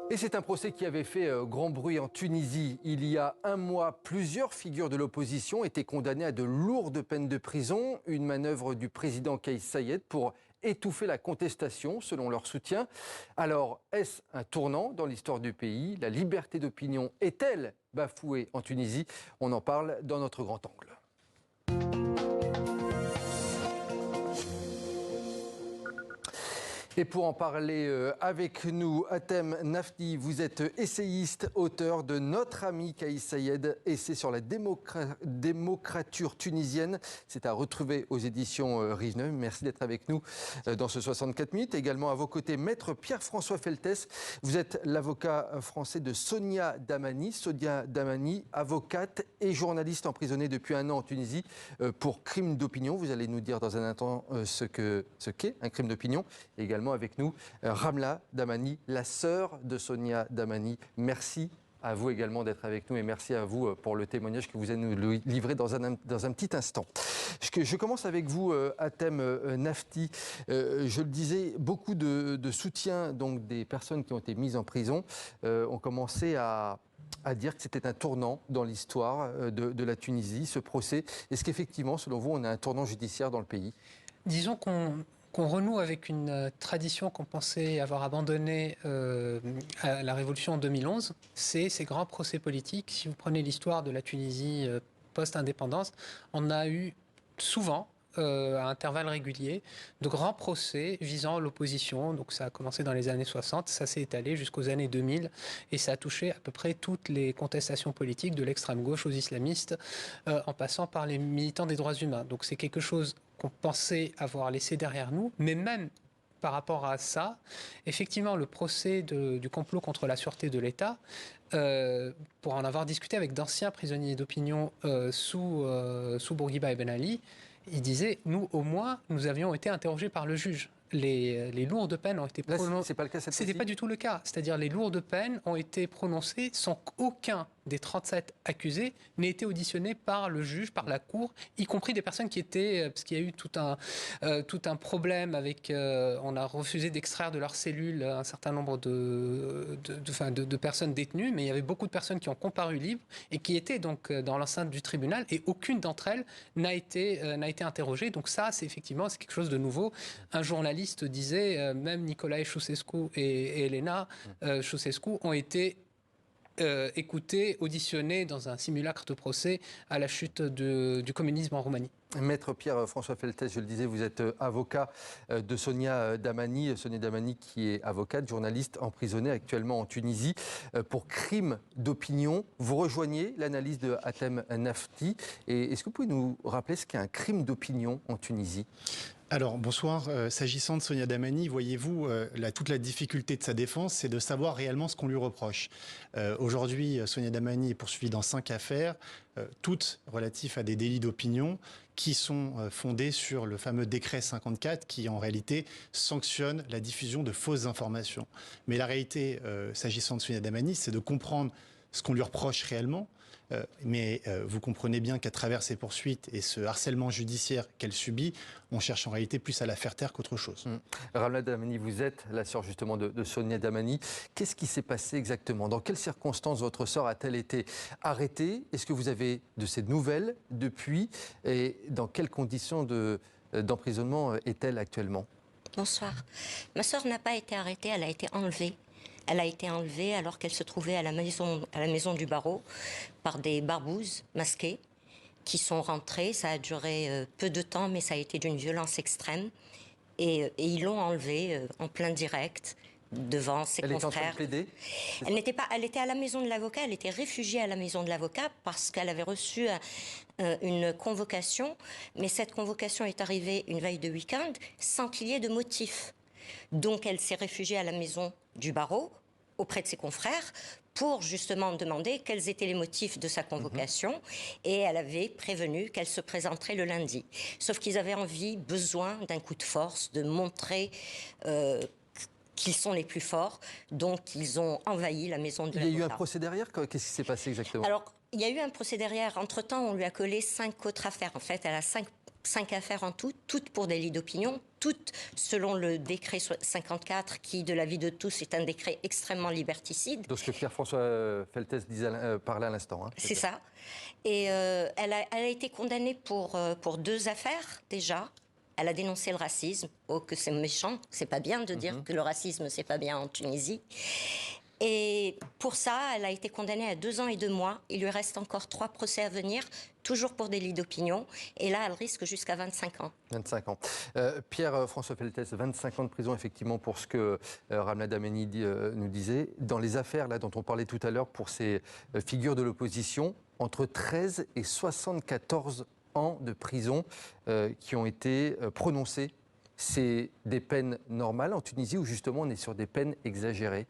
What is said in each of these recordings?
Et c'est un procès qui avait fait grand bruit en Tunisie. Il y a un mois, plusieurs figures de l'opposition étaient condamnées à de lourdes peines de prison. Une manœuvre du président Kais Saied pour étouffer la contestation, selon leur soutien. Alors, est-ce un tournant dans l'histoire du pays? La liberté d'opinion est-elle bafouée en Tunisie? On en parle dans notre grand angle. Et pour en parler avec nous, Hatem Nafti, vous êtes essayiste, auteur de Notre ami Kais Saied, essai sur la démocrature tunisienne. C'est à retrouver aux éditions Rive-Neuve. Merci d'être avec nous dans ce 64 minutes. Également à vos côtés, Maître Pierre-François Feltès. Vous êtes l'avocat français de Sonia Damani. Sonia Damani, avocate et journaliste emprisonnée depuis un an en Tunisie pour crime d'opinion. Vous allez nous dire dans un instant ce qu'est un crime d'opinion. Également avec nous, Ramla Damani, la sœur de Sonia Damani. Merci à vous également d'être avec nous et merci à vous pour le témoignage que vous allez nous livrer dans un petit instant. Je commence avec vous, Hatem Nafti. Je le disais, beaucoup de soutien donc, des personnes qui ont été mises en prison ont commencé à dire que c'était un tournant dans l'histoire de la Tunisie, ce procès. Est-ce qu'effectivement, selon vous, on a un tournant judiciaire dans le pays? Disons qu'on renoue avec une tradition qu'on pensait avoir abandonnée à la Révolution en 2011, c'est ces grands procès politiques. Si vous prenez l'histoire de la Tunisie post-indépendance, on a eu souvent, à intervalles réguliers, de grands procès visant l'opposition. Donc ça a commencé dans les années 60, ça s'est étalé jusqu'aux années 2000 et ça a touché à peu près toutes les contestations politiques, de l'extrême gauche aux islamistes, en passant par les militants des droits humains. Donc c'est quelque chose qu'on pensait avoir laissé derrière nous, mais même par rapport à ça, effectivement, le procès du complot contre la sûreté de l'État, pour en avoir discuté avec d'anciens prisonniers d'opinion sous Bourguiba et Ben Ali, ils disaient, nous, au moins, nous avions été interrogés par le juge. Les lourdes peines ont été prononcées. C'est pas le cas cette fois-ci ? C'était pas du tout le cas. C'est-à-dire les lourdes peines ont été prononcées sans qu'aucun des 37 accusés n'ait été auditionné par le juge, par la cour, y compris des personnes qui étaient... Parce qu'il y a eu tout un problème avec... on a refusé d'extraire de leurs cellules un certain nombre de personnes détenues, mais il y avait beaucoup de personnes qui ont comparu libres et qui étaient donc dans l'enceinte du tribunal et aucune d'entre elles n'a été interrogée. Donc ça, c'est quelque chose de nouveau. Un journaliste disait, même Nicolae Ceausescu et Elena Ceausescu ont été écoutés, auditionnés dans un simulacre de procès à la chute du communisme en Roumanie. Maître Pierre-François Feltès, je le disais, vous êtes avocat de Sonia Damani. Sonia Damani qui est avocate, journaliste emprisonnée actuellement en Tunisie pour crime d'opinion. Vous rejoignez l'analyse de Hatem Nafti. Et est-ce que vous pouvez nous rappeler ce qu'est un crime d'opinion en Tunisie ? Alors, bonsoir. S'agissant de Sonia Damani, voyez-vous, toute la difficulté de sa défense, c'est de savoir réellement ce qu'on lui reproche. Aujourd'hui, Sonia Damani est poursuivie dans 5 affaires, toutes relatives à des délits d'opinion qui sont fondés sur le fameux décret 54 qui, en réalité, sanctionne la diffusion de fausses informations. Mais la réalité, s'agissant de Sonia Damani, c'est de comprendre ce qu'on lui reproche réellement. Mais vous comprenez bien qu'à travers ces poursuites et ce harcèlement judiciaire qu'elle subit, on cherche en réalité plus à la faire taire qu'autre chose. Ramla Damani, vous êtes la sœur justement de Sonia Damani. Qu'est-ce qui s'est passé exactement? Dans quelles circonstances votre sœur a-t-elle été arrêtée? Est-ce que vous avez de ces nouvelles depuis? Et dans quelles conditions d'emprisonnement est-elle actuellement? Bonsoir. Ma sœur n'a pas été arrêtée, elle a été enlevée. Elle a été enlevée alors qu'elle se trouvait à la maison du barreau par des barbouzes masqués qui sont rentrés. Ça a duré peu de temps, mais ça a été d'une violence extrême. Et ils l'ont enlevée en plein direct devant ses confrères. Elle était en train de plaider ? Elle n'était pas. Elle était à la maison de l'avocat. Elle était réfugiée à la maison de l'avocat parce qu'elle avait reçu une convocation. Mais cette convocation est arrivée une veille de week-end sans qu'il y ait de motif. Donc elle s'est réfugiée à la maison du barreau, auprès de ses confrères, pour justement demander quels étaient les motifs de sa convocation. Et elle avait prévenu qu'elle se présenterait le lundi. Sauf qu'ils avaient besoin d'un coup de force, de montrer qu'ils sont les plus forts. Donc ils ont envahi la maison de l'avocat. Il y a eu un procès derrière? Qu'est-ce qui s'est passé exactement? Alors, il y a eu un procès derrière. Entre-temps, on lui a collé 5 autres affaires. En fait, elle a 5 5 affaires en tout, toutes pour délit d'opinion, toutes selon le décret 54 qui, de l'avis de tous, est un décret extrêmement liberticide. Donc ce que Pierre-François Feltès parlait à l'instant. Hein, c'est ça. Et elle a été condamnée pour 2 affaires déjà. Elle a dénoncé le racisme. Oh, que c'est méchant. C'est pas bien de dire que le racisme, c'est pas bien en Tunisie. Et pour ça, elle a été condamnée à 2 ans et 2 mois. Il lui reste encore 3 procès à venir, toujours pour délit d'opinion. Et là, elle risque jusqu'à 25 ans. 25 ans. Pierre-François Feltès, 25 ans de prison, effectivement, pour ce que Ramla Dahmani nous disait. Dans les affaires là, dont on parlait tout à l'heure, pour ces figures de l'opposition, entre 13 et 74 ans de prison qui ont été prononcées. C'est des peines normales en Tunisie ou justement on est sur des peines exagérées ?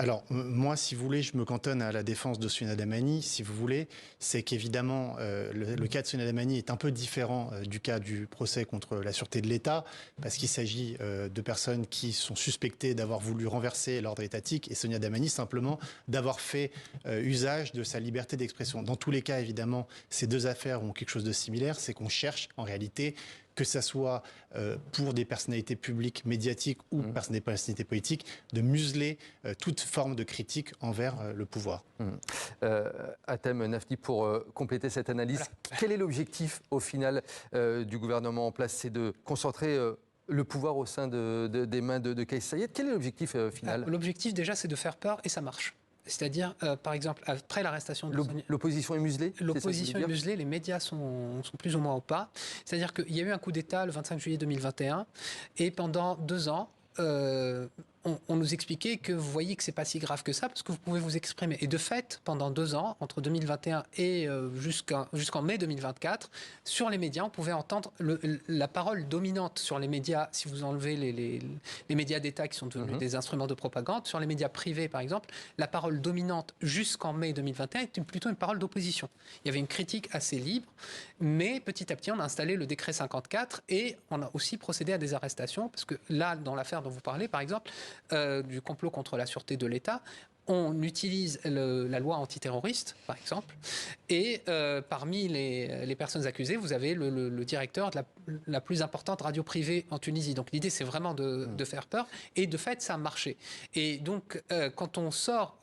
Alors, moi, si vous voulez, je me cantonne à la défense de Sonia Dahmani, si vous voulez. C'est qu'évidemment, le cas de Sonia Dahmani est un peu différent du cas du procès contre la sûreté de l'État, parce qu'il s'agit de personnes qui sont suspectées d'avoir voulu renverser l'ordre étatique, et Sonia Dahmani, simplement, d'avoir fait usage de sa liberté d'expression. Dans tous les cas, évidemment, ces 2 affaires ont quelque chose de similaire, c'est qu'on cherche, en réalité, que ça soit pour des personnalités publiques, médiatiques ou des personnalités politiques, de museler toute forme de critique envers le pouvoir. Hatem Nafti, pour compléter cette analyse, quel est l'objectif au final du gouvernement en place ? C'est de concentrer le pouvoir au sein des mains de Kais Saied. Quel est l'objectif final ? L'objectif déjà, c'est de faire peur et ça marche. C'est-à-dire, par exemple, après l'arrestation de l'opposition est muselée. L'opposition est muselée, les médias sont plus ou moins au pas. C'est-à-dire qu'il y a eu un coup d'État le 25 juillet 2021 et pendant 2 ans, on nous expliquait que vous voyez que c'est pas si grave que ça parce que vous pouvez vous exprimer. Et de fait, pendant 2 ans, entre 2021 et jusqu'en mai 2024, sur les médias, on pouvait entendre la parole dominante sur les médias, si vous enlevez les médias d'État qui sont devenus des instruments de propagande, sur les médias privés par exemple, la parole dominante jusqu'en mai 2021 était plutôt une parole d'opposition. Il y avait une critique assez libre, mais petit à petit, on a installé le décret 54 et on a aussi procédé à des arrestations, parce que là, dans l'affaire dont vous parlez, par exemple, du complot contre la sûreté de l'État, on utilise la loi antiterroriste, par exemple, et parmi les personnes accusées, vous avez le directeur de la plus importante radio privée en Tunisie. Donc l'idée, c'est vraiment de faire peur, et de fait, ça a marché. Et donc, quand on sort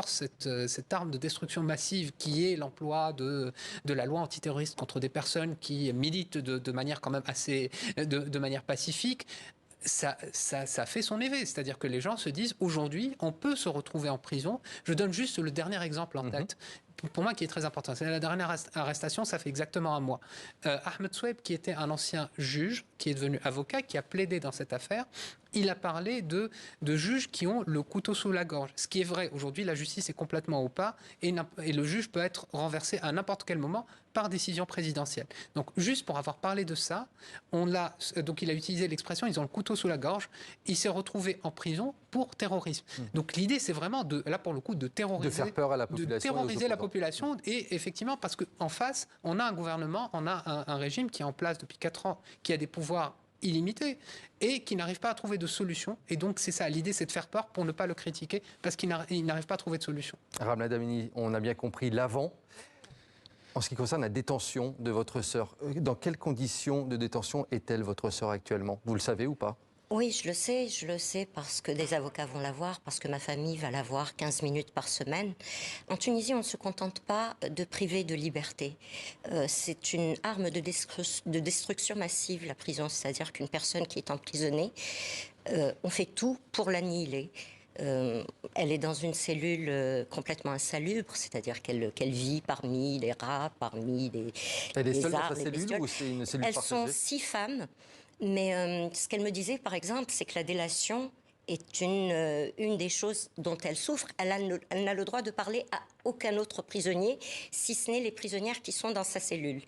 cette arme de destruction massive qui est l'emploi de la loi antiterroriste contre des personnes qui militent de manière quand même de manière pacifique, ça fait son effet. C'est-à-dire que les gens se disent, aujourd'hui, on peut se retrouver en prison. Je donne juste le dernier exemple en tête, pour moi qui est très important. C'est la dernière arrestation, ça fait exactement 1 mois. Ahmed Soueb, qui était un ancien juge, qui est devenu avocat, qui a plaidé dans cette affaire, il a parlé de juges qui ont le couteau sous la gorge. Ce qui est vrai, aujourd'hui, la justice est complètement au pas et le juge peut être renversé à n'importe quel moment par décision présidentielle. Donc, juste pour avoir parlé de ça, donc il a utilisé l'expression, ils ont le couteau sous la gorge. Il s'est retrouvé en prison pour terrorisme. Donc, l'idée, c'est vraiment, là, pour le coup, de terroriser. De faire peur à la population. De terroriser la population. Et effectivement, parce qu'en face, on a un gouvernement, on a un régime qui est en place depuis 4 ans, qui a des pouvoirs illimité et qui n'arrive pas à trouver de solution. Et donc, c'est ça. L'idée, c'est de faire peur pour ne pas le critiquer parce qu'il n'arrive pas à trouver de solution. Ramla Dahmani, on a bien compris l'avant. En ce qui concerne la détention de votre sœur, dans quelles conditions de détention est-elle, votre sœur, actuellement ? Vous le savez ou pas ? Oui, je le sais parce que des avocats vont la voir, parce que ma famille va la voir 15 minutes par semaine. En Tunisie, on ne se contente pas de priver de liberté. C'est une arme de destruction massive, la prison. C'est-à-dire qu'une personne qui est emprisonnée, on fait tout pour l'annihiler. Elle est dans une cellule complètement insalubre, c'est-à-dire qu'elle vit parmi les rats, parmi les Elle est seule dans sa les cellule bestioles. ou c'est une cellule partagée ? Elles sont 6 femmes, mais ce qu'elle me disait, par exemple, c'est que la délation est une des choses dont elle souffre. Elle n'a le droit de parler à aucun autre prisonnier, si ce n'est les prisonnières qui sont dans sa cellule.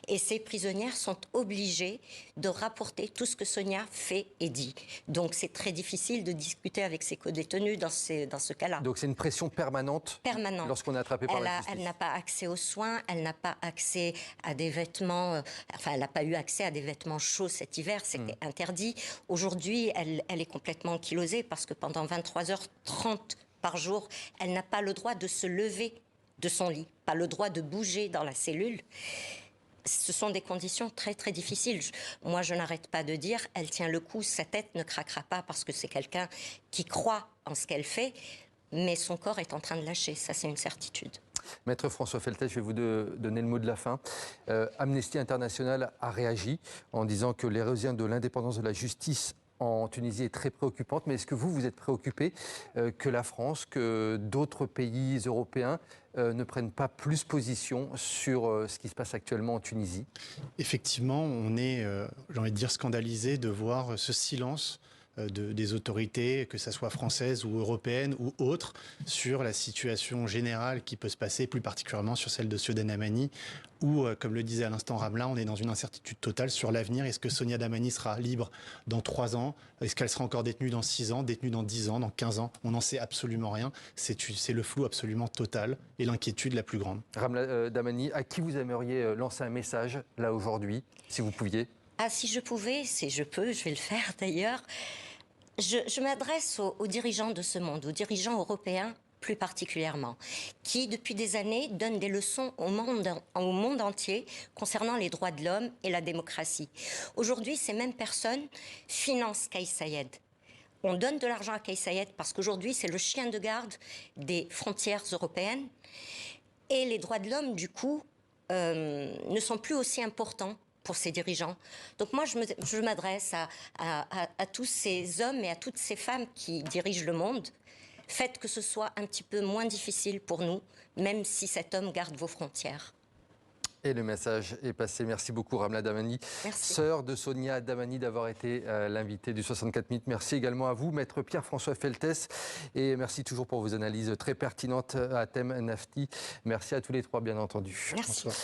Et ces prisonnières sont obligées de rapporter tout ce que Sonia fait et dit. Donc c'est très difficile de discuter avec ses co-détenus dans ce cas-là. Donc c'est une pression permanente lorsqu'on est attrapé par la justice. Elle n'a pas accès aux soins, elle n'a pas accès à des vêtements, elle n'a pas eu accès à des vêtements chauds cet hiver, c'était interdit. Aujourd'hui, elle est complètement ankylosée parce que pendant 23h30 par jour, elle n'a pas le droit de se lever de son lit, pas le droit de bouger dans la cellule. ce sont des conditions très très difficiles. Moi, je n'arrête pas de dire, elle tient le coup, sa tête ne craquera pas parce que c'est quelqu'un qui croit en ce qu'elle fait, mais son corps est en train de lâcher, ça c'est une certitude. Maître François Feltet, je vais vous donner le mot de la fin. Amnesty International a réagi en disant que l'érosion de l'indépendance de la justice en Tunisie est très préoccupante. Mais est-ce que vous êtes préoccupé que la France, que d'autres pays européens ne prennent pas plus position sur ce qui se passe actuellement en Tunisie? Effectivement, on est, j'ai envie de dire, scandalisé de voir ce silence des autorités, que ce soit françaises ou européennes ou autres, sur la situation générale qui peut se passer, plus particulièrement sur celle de Sonia Dahmani, où, comme le disait à l'instant Ramla, on est dans une incertitude totale sur l'avenir. Est-ce que Sonia Dahmani sera libre dans 3 ans? Est-ce qu'elle sera encore détenue dans 6 ans, détenue dans 10 ans, dans 15 ans? On n'en sait absolument rien. C'est le flou absolument total et l'inquiétude la plus grande. Ramla Dahmani, à qui vous aimeriez lancer un message, là, aujourd'hui, si vous pouviez? Ah, si je pouvais, si je peux, je vais le faire d'ailleurs. Je m'adresse aux dirigeants de ce monde, aux dirigeants européens plus particulièrement, qui depuis des années donnent des leçons au monde entier concernant les droits de l'homme et la démocratie. Aujourd'hui, ces mêmes personnes financent Kais Saied. On donne de l'argent à Kais Saied parce qu'aujourd'hui, c'est le chien de garde des frontières européennes. Et les droits de l'homme, du coup, ne sont plus aussi importants pour ces dirigeants. Donc moi, je m'adresse à tous ces hommes et à toutes ces femmes qui dirigent le monde. Faites que ce soit un petit peu moins difficile pour nous, même si cet homme garde vos frontières. Et le message est passé. Merci beaucoup, Ramla Dahmani, sœur de Sonia Dahmani, d'avoir été l'invitée du 64 minutes. Merci également à vous, maître Pierre-François Feltet. Et merci toujours pour vos analyses très pertinentes à thème Nafti. Merci à tous les trois, bien entendu. Merci. Bonsoir.